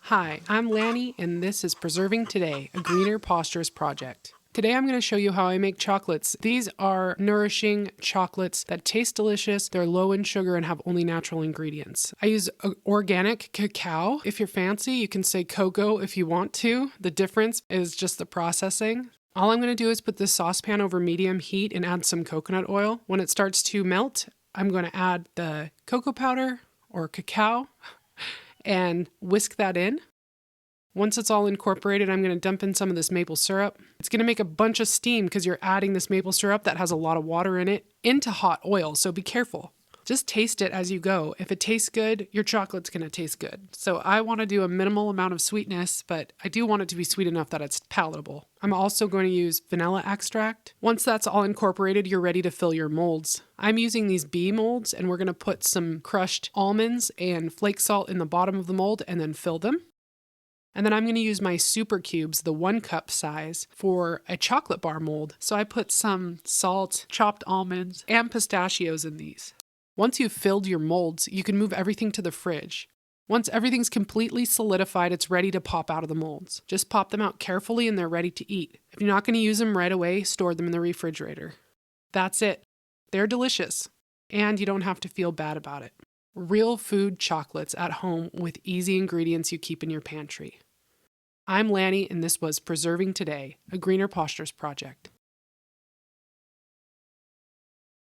Hi, I'm Lanny, and this is Preserving Today, a greener pastures project. Today I'm going to show you how I make chocolates. These are nourishing chocolates that taste delicious, they're low in sugar, and have only natural ingredients. I use organic cacao. If you're fancy, you can say cocoa if you want to. The difference is just the processing. All I'm going to do is put this saucepan over medium heat and add some coconut oil. When it starts to melt, I'm going to add the cocoa powder or cacao and whisk that in. Once it's all incorporated, I'm going to dump in some of this maple syrup. It's going to make a bunch of steam because you're adding this maple syrup that has a lot of water in it into hot oil, so be careful. Just taste it as you go. If it tastes good, your chocolate's going to taste good. So I want to do a minimal amount of sweetness, but I do want it to be sweet enough that it's palatable. I'm also going to use vanilla extract. Once that's all incorporated, you're ready to fill your molds. I'm using these bee molds, and we're going to put some crushed almonds and flake salt in the bottom of the mold and then fill them. And then I'm going to use my super cubes, the 1 cup size, for a chocolate bar mold. So I put some salt, chopped almonds, and pistachios in these. Once you've filled your molds, you can move everything to the fridge. Once everything's completely solidified, it's ready to pop out of the molds. Just pop them out carefully and they're ready to eat. If you're not going to use them right away, store them in the refrigerator. That's it. They're delicious, and you don't have to feel bad about it. Real food chocolates at home with easy ingredients you keep in your pantry. I'm Lanny, and this was Preserving Today, a greener pastures project.